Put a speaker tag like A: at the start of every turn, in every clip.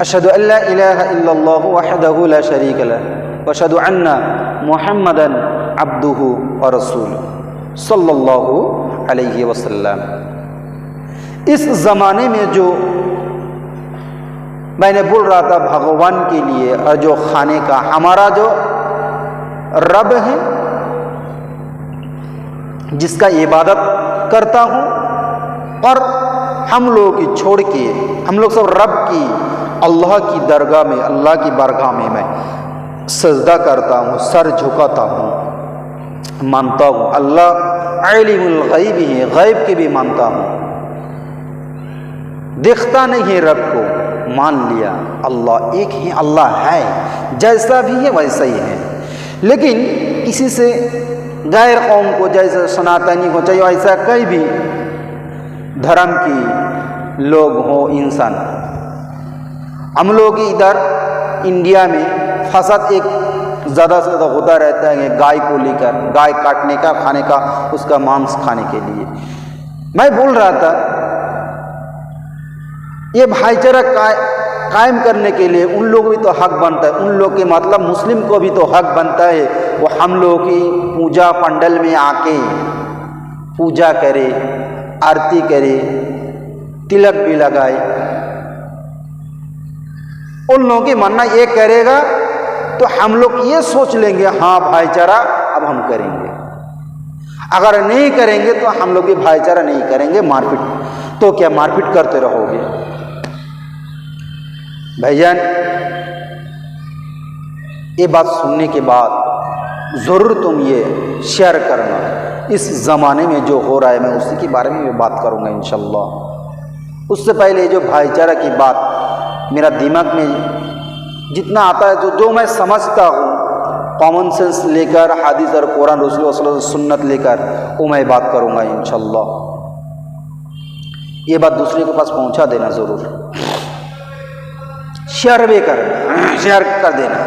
A: अशहदु अल्ला इलाहा इल्लल्लाहु वहदहु ला शरीक लह व अशहदु अन्ना मुहम्मदन अब्दुहु व रसूलुहु सल्लल्लाहु अलैहि वसल्लम। इस ज़माने में जो मैंने बोल रहा था भगवान के लिए और जो खाने का हमारा जो रब है जिसका इबादत करता हूँ, और हम लोगों की छोड़ के हम लोग सब रब की अल्लाह की दरगाह में अल्लाह की बारगाह में मैं सजदा करता हूँ, सर झुकाता हूँ, मानता हूँ अल्लाह आलिमुल गैब है, गैब के भी मानता हूँ, देखता नहीं है रब को, मान लिया अल्लाह एक ही अल्लाह है, जैसा भी है वैसा ही है। लेकिन किसी से गैर कौम को, जैसे सनातनी को, चाहे ऐसा कई भी धर्म की लोग हो इंसान, हम लोग इधर इंडिया में फसाद एक ज़्यादा से ज़्यादा होता रहता है गाय को लेकर, गाय काटने का, खाने का, उसका मांस खाने के लिए। मैं बोल रहा था ये भाईचारा कायम करने के लिए उन लोग भी तो हक बनता है, उन लोग के मतलब मुस्लिम को भी तो हक बनता है, वो हम लोग की पूजा पंडल में आके पूजा करे, आरती करे, तिलक भी लगाए। उन लोगों की मानना ये करेगा तो हम लोग ये सोच लेंगे हाँ भाईचारा अब हम करेंगे, अगर नहीं करेंगे तो हम लोग भी भाईचारा नहीं करेंगे, मारपीट। तो क्या मारपीट करते रहोगे? भाईजान ये बात सुनने के बाद ज़रूर तुम ये शेयर करना, इस ज़माने में जो हो रहा है मैं उसी के बारे में भी बात करूँगा इंशाल्लाह। उससे पहले जो भाईचारा की बात मेरा दिमाग में जितना आता है, जो मैं समझता हूँ कॉमन सेंस लेकर, हदीस और कुरान रसूल सल्लल्लाहु अलैहि वसल्लम सुन्नत लेकर, वो मैं बात करूँगा इंशाल्लाह। ये बात दूसरे के पास पहुँचा देना ज़रूर, शेयर भी करना, शेयर कर देना,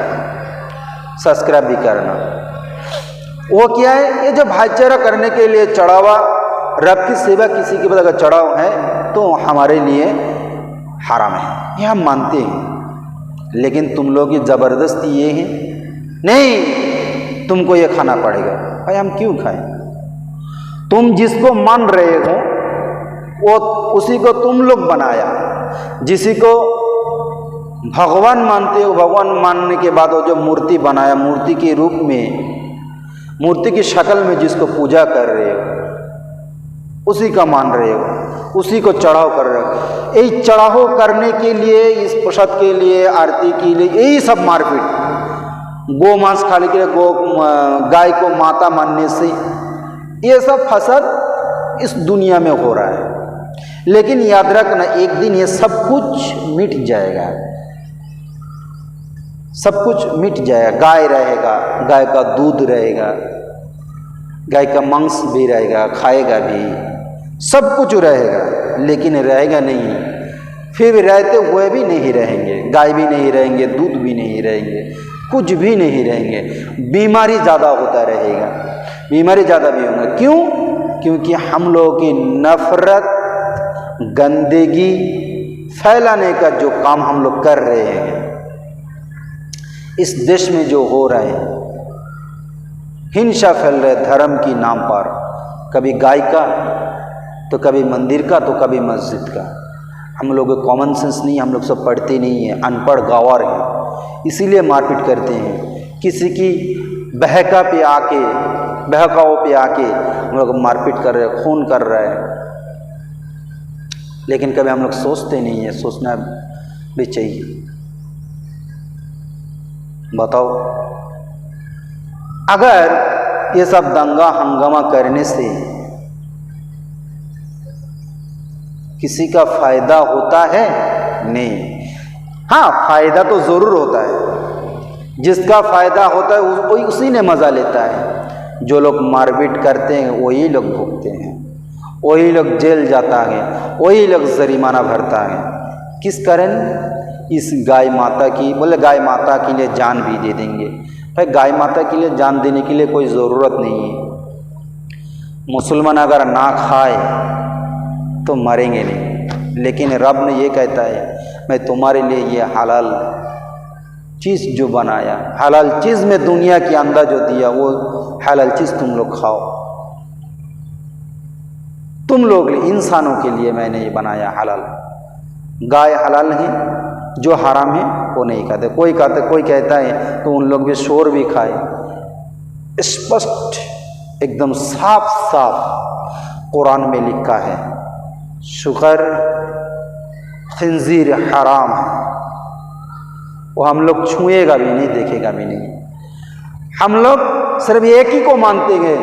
A: सब्सक्राइब भी करना। वो क्या है, ये जो भाईचारा करने के लिए चढ़ावा, रब की सेवा किसी के बाद अगर चढ़ाव है तो हमारे लिए हराम है, ये हम मानते हैं। लेकिन तुम लोग की ज़बरदस्ती ये है नहीं तुमको ये खाना पड़ेगा। भाई हम क्यों खाएं? तुम जिसको मान रहे हो वो उसी को तुम लोग बनाया, जिसी को भगवान मानते हो, भगवान मानने के बाद वो जो मूर्ति बनाया, मूर्ति के रूप में, मूर्ति की शक्ल में जिसको पूजा कर रहे हो उसी का मान रहे हो, उसी को चढ़ाव कर रहे हो। यही चढ़ाव करने के लिए, इस प्रसाद के लिए, आरती के लिए, यही सब मारपीट, गौ मांस खाने के लिए, गाय को माता मानने से, ये सब फसाद इस दुनिया में हो रहा है। लेकिन याद रखना एक दिन ये सब कुछ मिट जाएगा, सब कुछ मिट जाएगा। गाय रहेगा, गाय का दूध रहेगा, गाय का मांस भी रहेगा, खाएगा भी, सब कुछ रहेगा, लेकिन रहेगा नहीं, फिर भी रहते हुए भी नहीं रहेंगे, गाय भी नहीं रहेंगे, दूध भी नहीं रहेंगे, कुछ भी नहीं रहेंगे, बीमारी ज़्यादा होता रहेगा, बीमारी ज़्यादा भी होंगे। क्यों? क्योंकि हम लोगों की नफरत, गंदगी फैलाने का जो काम हम लोग कर रहे हैं इस देश में, जो हो रहा है, हिंसा फैल रहा है धर्म की नाम पर, कभी गाय का तो कभी मंदिर का तो कभी मस्जिद का। हम लोग कॉमन सेंस नहीं, हम लोग सब पढ़ते नहीं हैं, अनपढ़ गंवार हैं, इसीलिए मारपीट करते हैं। किसी की बहकाव पे आके हम लोग मारपीट कर रहे हैं, खून कर रहे हैं। लेकिन कभी हम लोग सोचते नहीं है, सोचना भी चाहिए। बताओ, अगर ये सब दंगा हंगामा करने से किसी का फायदा होता है? नहीं। हाँ, फायदा तो जरूर होता है, जिसका फायदा होता है वही उसी ने मजा लेता है। जो लोग मारपीट करते हैं वही लोग भुगते हैं, वही लोग जेल जाता है, वही लोग जरिमाना भरता है। किस कारण? इस गाय माता की, बोले गाय माता के लिए जान भी दे देंगे। भाई गाय माता के लिए जान देने के लिए कोई ज़रूरत नहीं है। मुसलमान अगर ना खाए तो मरेंगे नहीं, लेकिन रब ने ये कहता है मैं तुम्हारे लिए ये हलाल चीज़ जो बनाया, हलाल चीज़ में दुनिया के अंदर जो दिया, वो हलाल चीज़ तुम लोग खाओ। तुम लोग इंसानों के लिए मैंने ये बनाया हलाल। गाय हलाल नहीं, जो हराम है वो नहीं खाते। कोई कहता है तो उन लोग भी शोर भी खाए। स्पष्ट एकदम साफ साफ कुरान में लिखा है, शुगर खिंजीर हराम है, वो हम लोग छुएगा भी नहीं, देखेगा भी नहीं। हम लोग सिर्फ एक ही को मानते हैं,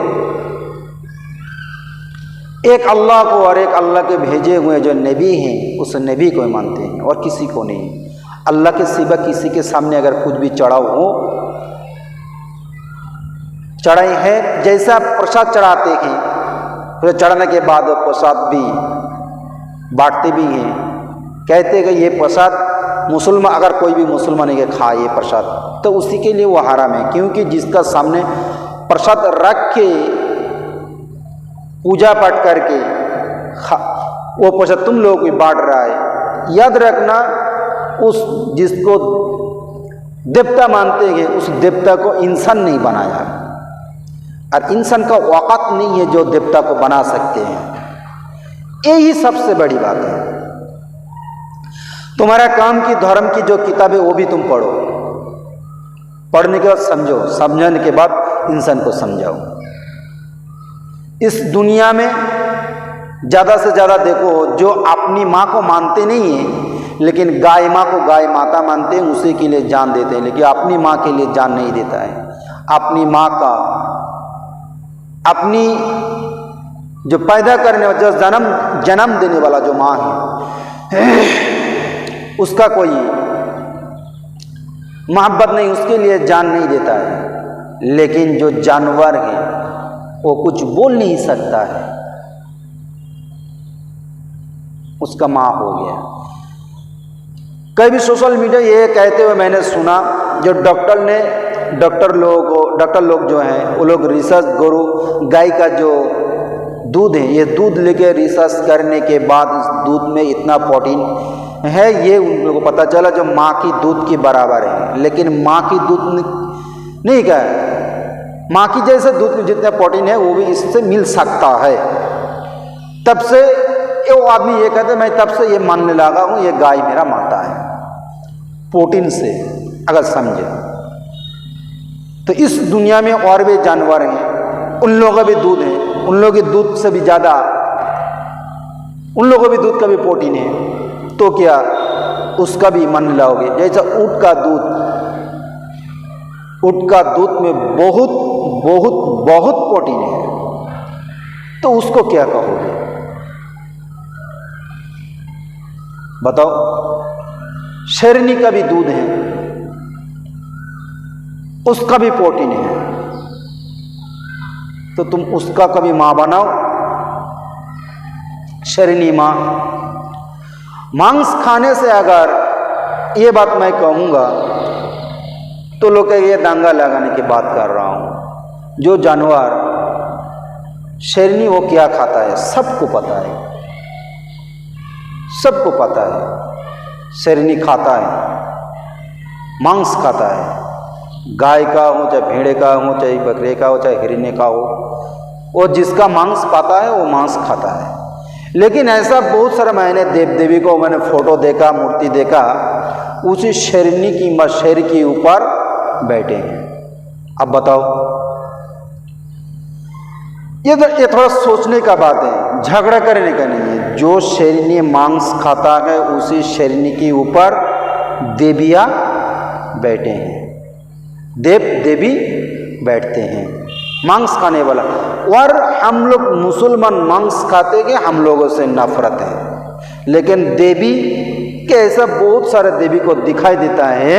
A: एक अल्लाह को, और एक अल्लाह के भेजे हुए जो नबी हैं उस नबी को मानते हैं और किसी को नहीं। अल्लाह के सिवा किसी के सामने अगर कुछ भी चढ़ाओ हो, चढ़ाई है, जैसा प्रसाद चढ़ाते हैं, फिर चढ़ने के बाद वो प्रसाद भी बांटते भी हैं। कहते हैं कि ये प्रसाद मुसलमान, अगर कोई भी मुसलमान के खाए ये प्रसाद तो उसी के लिए वो हराम है, क्योंकि जिसका सामने प्रसाद रख के पूजा पाठ करके वो प्रसाद तुम लोगों को बांट रहा है, याद रखना उस जिसको देवता मानते हैं उस देवता को इंसान नहीं बनाया, और इंसान का औकात नहीं है जो देवता को बना सकते हैं। यही सबसे बड़ी बात है। तुम्हारा काम की धर्म की जो किताबें वो भी तुम पढ़ो, पढ़ने के बाद समझो, समझने के बाद इंसान को समझाओ। इस दुनिया में ज़्यादा से ज़्यादा देखो, जो अपनी माँ को मानते नहीं है लेकिन गाय माँ को गाय माता मानते हैं, उसी के लिए जान देते हैं, लेकिन अपनी माँ के लिए जान नहीं देता है। अपनी माँ का, अपनी जो पैदा करने वाला, जो जन्म देने वाला जो माँ है उसका कोई मोहब्बत नहीं, उसके लिए जान नहीं देता है। लेकिन जो जानवर है वो कुछ बोल नहीं सकता है, उसका माँ हो गया। कई भी सोशल मीडिया ये कहते हुए मैंने सुना, जो डॉक्टर लोग जो हैं वो लोग रिसर्च गुरु, गाय का जो दूध है, ये दूध लेके रिसर्च करने के बाद इस दूध में इतना प्रोटीन है, ये उन लोगों को पता चला जो माँ की दूध के बराबर है। लेकिन माँ की दूध नहीं क्या है, माँ की जैसे दूध में जितना प्रोटीन है वो भी इससे मिल सकता है। तब से वो आदमी ये कहते मैं तब से ये मानने लगा हूँ ये गाय मेरा माता है, प्रोटीन से अगर समझे तो। इस दुनिया में और भी जानवर हैं, उन लोगों का भी दूध है, उन लोगों के दूध से भी ज़्यादा उन लोगों भी दूध का भी प्रोटीन है, तो क्या उसका भी मान लाओगे? जैसा ऊँट का दूध में बहुत बहुत बहुत प्रोटीन है, तो उसको क्या कहोगे बताओ? शेरनी का भी दूध है, उसका भी प्रोटीन है, तो तुम उसका कभी मां बनाओ? शेरनी मां। मांस खाने से अगर ये बात मैं कहूँगा तो लोग ये दांगा लगाने की बात कर रहा हूँ। जो जानवर शेरनी वो क्या खाता है सबको पता है, सबको पता है। शेरनी खाता है, मांस खाता है, गाय का हो चाहे भेड़े का हो चाहे बकरे का हो चाहे हिरने का हो, वो जिसका मांस पाता है वो मांस खाता है। लेकिन ऐसा बहुत सारा मैंने देव देवी को मैंने फोटो देखा, मूर्ति देखा, उसी शेरनी की शेर के ऊपर बैठे हैं। अब बताओ, ये थोड़ा सोचने का बात है, झगड़ा करने का नहीं है। जो शेरनी मांस खाता है उसी शेरनी के ऊपर देवियाँ बैठे हैं, देव देवी बैठते हैं मांस खाने वाला। और हम लोग मुसलमान मांस खाते हैं, हम लोगों से नफरत है। लेकिन देवी के ऐसा बहुत सारे देवी को दिखाई देता है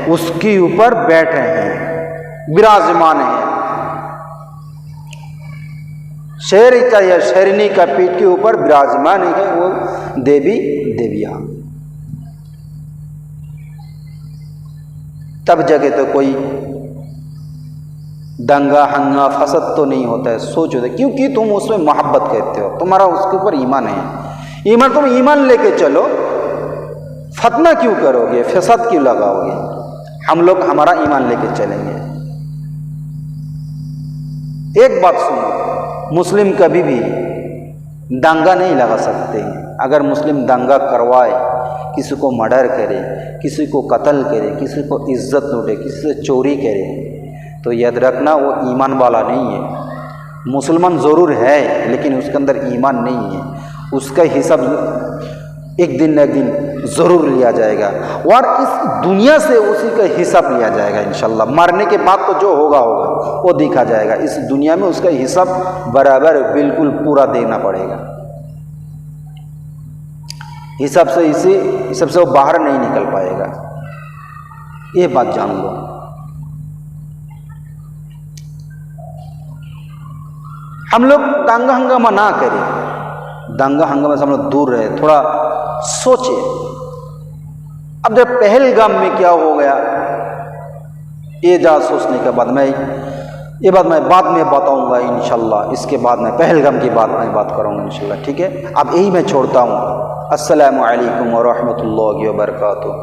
A: उसके ऊपर बैठ रहे हैं, विराजमान है। शेर का या शेरनी का पीठ के ऊपर विराजमान है वो देवी देवियां। तब जगह तो कोई दंगा हंगा फसद तो नहीं होता है। सोचो तो, क्योंकि तुम उसमें मोहब्बत करते हो, तुम्हारा उसके ऊपर ईमान है। ईमान तुम ईमान लेके चलो, फतना क्यों करोगे, फसाद क्यों लगाओगे? हम लोग हमारा ईमान लेके चलेंगे। एक बात सुनो, मुस्लिम कभी भी दंगा नहीं लगा सकते। अगर मुस्लिम दंगा करवाए, किसी को मर्डर करे, किसी को कत्ल करे, किसी को इज्जत लूटे, किसी से चोरी करे, तो याद रखना वो ईमान वाला नहीं है। मुसलमान ज़रूर है लेकिन उसके अंदर ईमान नहीं है। उसका हिसाब एक दिन न एक दिन ज़रूर लिया जाएगा और इस दुनिया से उसी का हिसाब लिया जाएगा इंशाल्लाह। मरने के बाद तो जो होगा होगा वो देखा जाएगा। इस दुनिया में उसका हिसाब बराबर बिल्कुल पूरा देना पड़ेगा। हिसाब से वो बाहर नहीं निकल पाएगा। ये बात जान लो। हम लोग दंगा हंगामा ना करें, दंगा हंगामा से हम लोग दूर रहे, थोड़ा सोचे। अब जब पहलगाम में क्या हो गया, ये जा सोचने के बाद ये बात मैं बाद में बताऊंगा इंशाल्लाह। इसके बाद मैं पहलगाम की बात मैं बात करूंगा इंशाल्लाह, ठीक है। अब यही मैं छोड़ता हूँ। अस्सलामु अलैकुम व रहमतुल्लाहि व बरकातुहू।